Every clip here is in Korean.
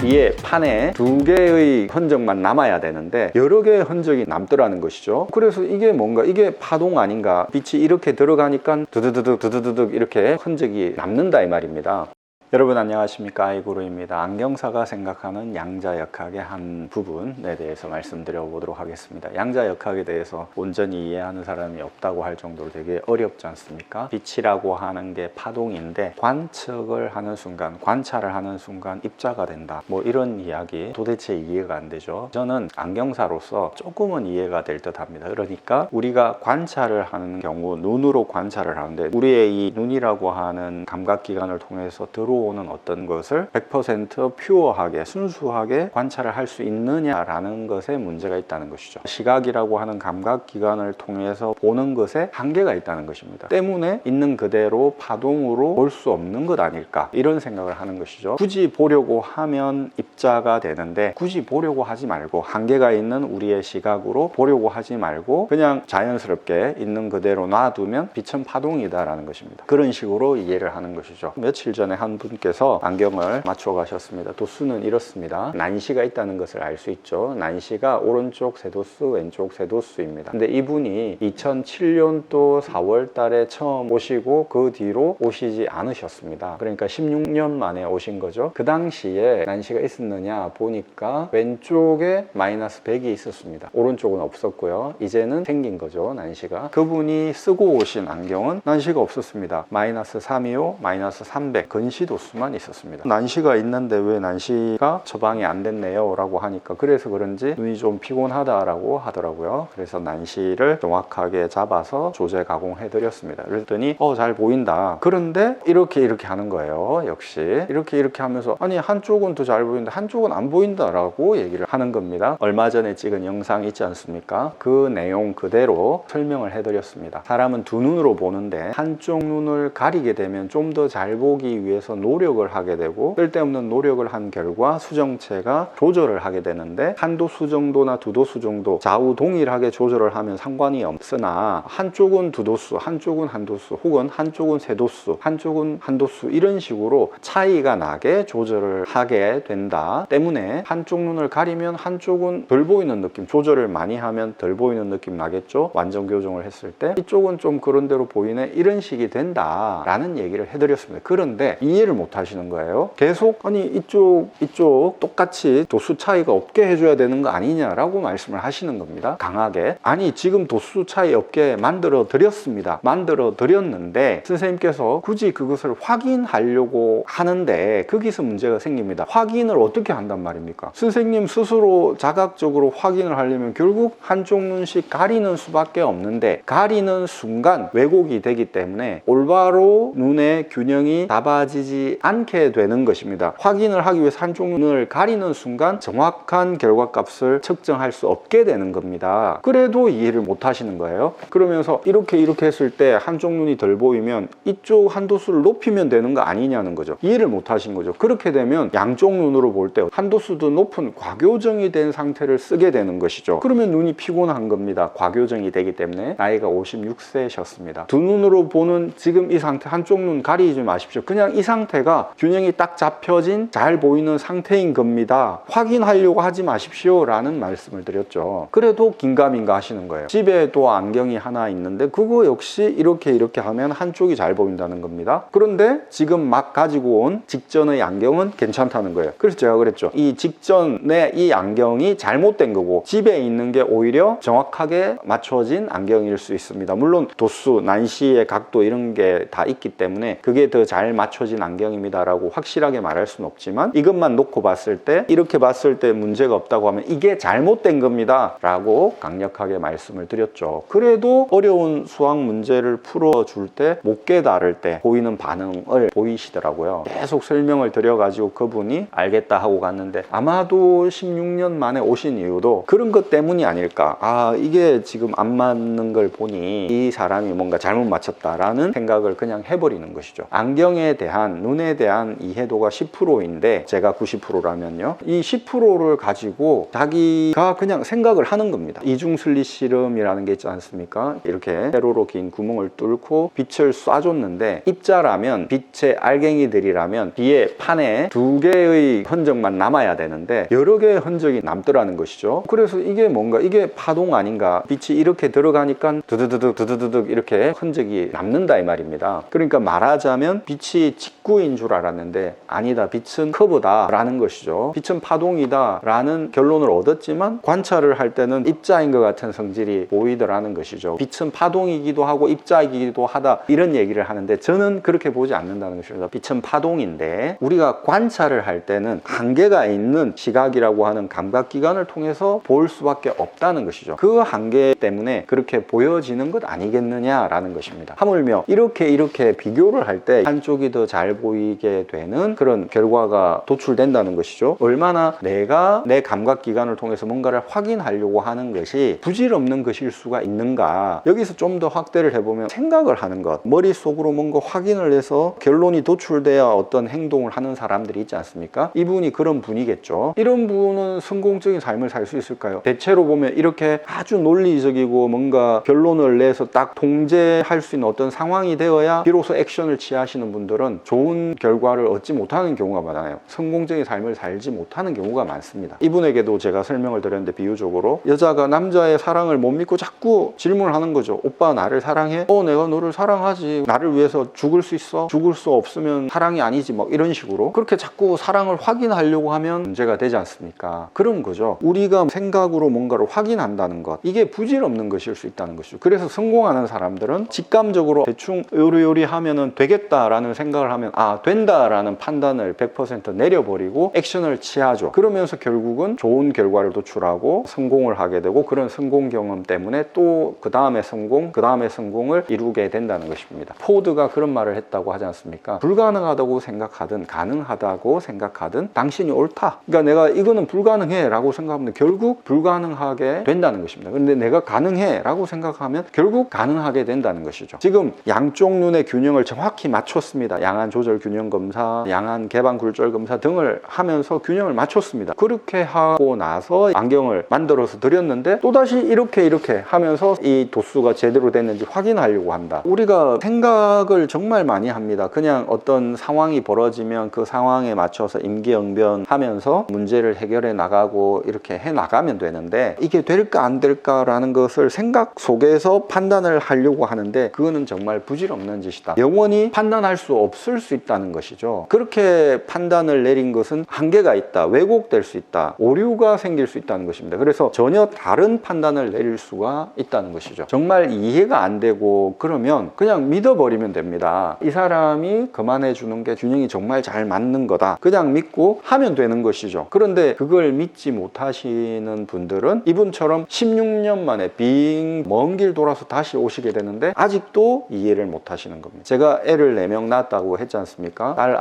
뒤에 판에 2개의 흔적만 남아야 되는데 여러 개의 흔적이 남더라는 것이죠. 그래서 이게 뭔가, 이게 파동 아닌가, 빛이 이렇게 들어가니까 드드드득 이렇게 흔적이 남는다 이 말입니다. 여러분 안녕하십니까, 아이구루입니다. 안경사가 생각하는 양자역학의 한 부분에 대해서 말씀드려 보도록 하겠습니다. 양자역학에 대해서 온전히 이해하는 사람이 없다고 할 정도로 되게 어렵지 않습니까? 빛이라고 하는 게 파동인데 관측을 하는 순간, 관찰을 하는 순간 입자가 된다, 뭐 이런 이야기 도대체 이해가 안 되죠. 저는 안경사로서 조금은 이해가 될 듯 합니다. 그러니까 우리가 관찰을 하는 경우 눈으로 관찰을 하는데 우리의 이 눈이라고 하는 감각기관을 통해서 들어오는 어떤 것을 100% 퓨어하게, 순수하게 관찰을 할 수 있느냐라는 것에 문제가 있다는 것이죠. 시각이라고 하는 감각기관을 통해서 보는 것에 한계가 있다는 것입니다. 때문에 있는 그대로 파동으로 볼 수 없는 것 아닐까, 이런 생각을 하는 것이죠. 굳이 보려고 하면 입자가 되는데 굳이 보려고 하지 말고, 한계가 있는 우리의 시각으로 보려고 하지 말고 그냥 자연스럽게 있는 그대로 놔두면 빛은 파동이다라는 것입니다. 그런 식으로 이해를 하는 것이죠. 며칠 전에 한 분께서 안경을 맞춰 가셨습니다. 도수는 이렇습니다. 난시가 있다는 것을 알 수 있죠. 난시가 오른쪽 세도수, 왼쪽 세도수입니다. 근데 이분이 2007년도 4월 달에 처음 오시고 그 뒤로 오시지 않으셨습니다. 그러니까 16년 만에 오신 거죠. 그 당시에 난시가 있었느냐 보니까 왼쪽에 마이너스 100이 있었습니다. 오른쪽은 없었고요. 이제는 생긴 거죠, 난시가. 그분이 쓰고 오신 안경은 난시가 없었습니다. 마이너스 325, 마이너스 300 근시도수만 있었습니다. 난시가 있는데 왜 난시가 처방이 안 됐네요 라고 하니까, 그래서 그런지 눈이 좀 피곤하다라고 하더라고요. 그래서 난시를 정확하게 잡아서 조제 가공해 드렸습니다. 그랬더니 잘 보인다. 그런데 이렇게 하는 거예요. 역시 이렇게 하면서 아니 한쪽은 더 잘 보이는데 한쪽은 안 보인다 라고 얘기를 하는 겁니다. 얼마 전에 찍은 영상 있지 않습니까? 그 내용 그대로 설명을 해 드렸습니다. 사람은 두 눈으로 보는데 한쪽 눈을 가리게 되면 좀 더 잘 보기 위해서 노력을 하게 되고, 쓸데없는 노력을 한 결과 수정체가 조절을 하게 되는데, 한도수 정도나 두도수 정도 좌우 동일하게 조절을 하면 상관이 없으나 한쪽은 두도수, 한쪽은 한도수, 혹은 한쪽은 세도수, 한쪽은 한도수, 이런 식으로 차이가 나게 조절을 하게 된다 때문에 한쪽 눈을 가리면 한쪽은 덜 보이는 느낌, 조절을 많이 하면 덜 보이는 느낌 나겠죠. 완전 교정을 했을 때 이쪽은 좀 그런 대로 보이네, 이런 식이 된다 라는 얘기를 해드렸습니다. 그런데 이해를 못 하시는 거예요. 계속 아니 이쪽 똑같이 도수 차이가 없게 해줘야 되는 거 아니냐라고 말씀을 하시는 겁니다. 강하게. 아니 지금 도수 차이 없게 만들어 드렸습니다. 만들어 드렸는데 선생님께서 굳이 그것을 확인하려고 하는데 거기서 문제가 생깁니다. 확인을 어떻게 한단 말입니까? 선생님 스스로 자각적으로 확인을 하려면 결국 한쪽 눈씩 가리는 수밖에 없는데, 가리는 순간 왜곡이 되기 때문에 올바로 눈의 균형이 잡아지지 않게 되는 것입니다. 확인을 하기 위해서 한쪽 눈을 가리는 순간 정확한 결과값을 측정할 수 없게 되는 겁니다. 그래도 이해를 못 하시는 거예요. 그러면서 이렇게 했을 때 한쪽 눈이 덜 보이면 이쪽 한도수를 높이면 되는 거 아니냐는 거죠. 이해를 못 하신 거죠. 그렇게 되면 양쪽 눈으로 볼 때 한도수도 높은 과교정이 된 상태를 쓰게 되는 것이죠. 그러면 눈이 피곤한 겁니다. 과교정이 되기 때문에. 나이가 56세셨습니다. 두 눈으로 보는 지금 이 상태, 한쪽 눈 가리지 마십시오. 그냥 이 상태가 균형이 딱 잡혀진 잘 보이는 상태인 겁니다. 확인하려고 하지 마십시오 라는 말씀을 드렸죠. 그래도 긴가민가 하시는 거예요. 집에도 안경이 하나 있는데 그거 역시 이렇게 하면 한쪽이 잘 보인다는 겁니다. 그런데 지금 막 가지고 온 직전의 안경은 괜찮다는 거예요. 그래서 제가 그랬죠. 이 직전에 이 안경이 잘못된 거고 집에 있는 게 오히려 정확하게 맞춰진 안경일 수 있습니다. 물론 도수, 난시의 각도 이런 게 다 있기 때문에 그게 더 잘 맞춰진 안경입니다 라고 확실하게 말할 수는 없지만, 이것만 놓고 봤을 때, 이렇게 봤을 때 문제가 없다고 하면 이게 잘못된 겁니다 라고 강력하게 말씀을 드렸죠. 그래도 어려운 수학 문제를 풀어줄 때, 못 깨달을 때 보이는 반응을 보이시더라고요. 계속 설명을 드려가지고 그분이 알겠다 하고 갔는데, 아마도 16년 만에 오신 이유도 그런 것 때문이 아닐까. 이게 지금 안 맞는 걸 보니 이 사람이 뭔가 잘못 맞췄다라는 생각을 그냥 해버리는 것이죠. 안경에 대한 눈에 대한 이해도가 10%인데 제가 90%라면요. 이 10%를 가지고 자기가 그냥 생각을 하는 겁니다. 이중슬릿실험이라는 게 있지 않습니까? 이렇게 세로로 긴 구멍을 뚫고 빛을 쏴줬는데 입자라면 빛의 알갱이들이라면 뒤에 판에 두 개의 흔적만 남아야 되는데 여러 개의 흔적이 남더라는 것이죠. 그래서 이게 뭔가 이게 파동 아닌가? 빛이 이렇게 들어가니까 두두두둑 이렇게 흔적이 남는다 이 말입니다. 그러니까 말하자면 빛이 직구인 줄 알았는데 아니다, 빛은 커브다 라는 것이죠. 빛은 파동이다 라는 결론을 얻었지만 관찰을 할 때는 입자인 것 같은 성질이 보이더라는 것이죠. 빛은 파동이기도 하고 입자이기도 하다 이런 얘기를 하는데 저는 그렇게 보지 않는다는 것입니다. 빛은 파동인데 우리가 관찰을 할 때는 한계가 있는 시각이라고 하는 감각기관을 통해서 볼 수밖에 없다는 것이죠. 그 한계 때문에 그렇게 보여지는 것 아니겠느냐라는 것입니다. 하물며 이렇게 비교를 할 때 한쪽이 더 잘 보이게 되는 그런 결과가 도출된다는 것이죠. 얼마나 내가 내 감각기관을 통해서 뭔가를 확인하려고 하는 것이 부질없는 것일 수가 있는가. 여기서 좀 더 확대를 해보면 생각을 하는 것, 머릿속으로 뭔가 확인을 해서 결론이 도출돼야 어떤 행동을 하는 사람들이 있지 않습니까? 이분이 그런 분이겠죠. 이런 분은 성공적인 삶을 살 수 있을까요? 대체로 보면 이렇게 아주 논리적이고 뭔가 결론을 내서 딱 통제할 수 있는 어떤 상황이 되어야 비로소 액션을 취하시는 분들은 좋은 결과를 얻지 못하는 경우가 많아요. 성공적인 삶을 살지 못하는 경우가 많습니다. 이분에게도 제가 설명을 드렸는데 비유적으로 여자가 남자의 사랑을 못 믿고 자꾸 질문을 하는 거죠. 오빠 나를 사랑해? 내가 너를 사랑하지. 나를 위해서 죽을 수 있어? 죽을 수 없으면 사랑이 아니지. 막 이런 식으로 그렇게 자꾸 사랑을 확인하려고 하면 문제가 되지 않습니까? 그런 거죠. 우리가 생각으로 뭔가를 확인한다는 것, 이게 부질없는 것일 수 있다는 것이죠. 그래서 성공하는 사람들은 직감적으로 대충 요리 하면은 되겠다라는 생각을 하면 된다라는 판단을 100% 내려버리고 액션을 취하죠. 그러면서 결국은 좋은 결과를 도출하고 성공을 하게 되고 그런 성공 경험 때문에 또 그 다음에 성공을 이루게 된다는 것입니다. 포드가 그런 말을 했다고 하지 않습니까? 불가능하다고 생각하든 가능하다고 생각하든 당신이 옳다. 그러니까 내가 이거는 불가능해 라고 생각하면 결국 불가능하게 된다는 것입니다. 그런데 내가 가능해 라고 생각하면 결국 가능하게 된다는 것이죠. 지금 양쪽 눈의 균형을 정확히 맞췄습니다. 양안 조절 균형 검사, 양안 개방 굴절 검사 등을 하면서 균형을 맞췄습니다. 그렇게 하고 나서 안경을 만들어서 드렸는데 또다시 이렇게 하면서 이 도수가 제대로 됐는지 확인하려고 한다. 우리가 생각을 정말 많이 합니다. 그냥 어떤 상황이 벌어지면 그 상황에 맞춰서 임기응변하면서 문제를 해결해 나가고 이렇게 해 나가면 되는데 이게 될까 안 될까라는 것을 생각 속에서 판단을 하려고 하는데 그거는 정말 부질없는 짓이다. 영원히 판단할 수 없을 수 있다는 것이죠. 그렇게 판단을 내린 것은 한계가 있다. 왜곡될 수 있다. 오류가 생길 수 있다는 것입니다. 그래서 전혀 다른 판단을 내릴 수가 있다는 것이죠. 정말 이해가 안 되고 그러면 그냥 믿어버리면 됩니다. 이 사람이 그만해 주는 게 균형이 정말 잘 맞는 거다. 그냥 믿고 하면 되는 것이죠. 그런데 그걸 믿지 못하시는 분들은 이분처럼 16년 만에 빙 먼 길 돌아서 다시 오시게 되는데 아직도 이해를 못 하시는 겁니다. 제가 애를 4명 낳았다고 했지 않습니까? 딸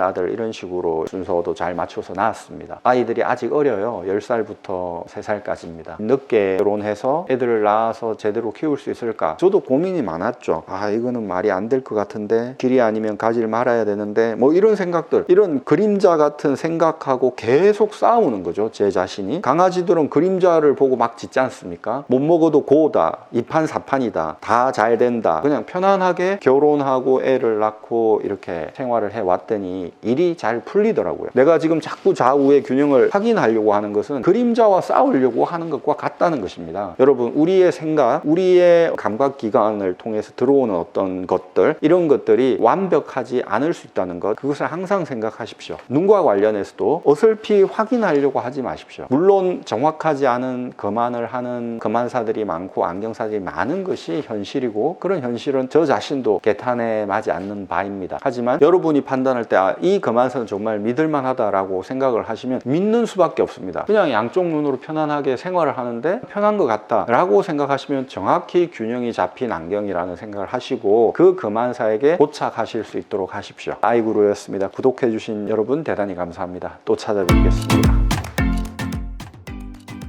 아들 이런 식으로 순서도 잘 맞춰서 낳았습니다. 아이들이 아직 어려요. 10살부터 3살까지입니다. 늦게 결혼해서 애들을 낳아서 제대로 키울 수 있을까? 저도 고민이 많았죠. 이거는 말이 안 될 것 같은데 길이 아니면 가지를 말아야 되는데 뭐 이런 생각들, 이런 그림자 같은 생각하고 계속 싸우는 거죠. 제 자신이. 강아지들은 그림자를 보고 막 짖지 않습니까? 못 먹어도 고다, 이판사판이다, 다 잘 된다. 그냥 편안하게 결혼하고 애를 낳고 이렇게 생활을 해왔더니 일이 잘 풀리더라고요. 내가 지금 자꾸 좌우의 균형을 확인하려고 하는 것은 그림자와 싸우려고 하는 것과 같다는 것입니다. 여러분, 우리의 생각, 우리의 감각기관을 통해서 들어오는 어떤 것들, 이런 것들이 완벽하지 않을 수 있다는 것, 그것을 항상 생각하십시오. 눈과 관련해서도 어설피 확인하려고 하지 마십시오. 물론 정확하지 않은 검안을 하는 검안사들이 많고 안경사들이 많은 것이 현실이고 그런 현실은 저 자신도 개탄에 맞지 않는 바입니다. 하지만 여러분이 판단할 때 이 검안사는 정말 믿을만하다라고 생각을 하시면 믿는 수밖에 없습니다. 그냥 양쪽 눈으로 편안하게 생활을 하는데 편한 것 같다 라고 생각하시면 정확히 균형이 잡힌 안경이라는 생각을 하시고 그 검안사에게 도착하실 수 있도록 하십시오. 아이구루였습니다. 구독해주신 여러분 대단히 감사합니다. 또 찾아뵙겠습니다.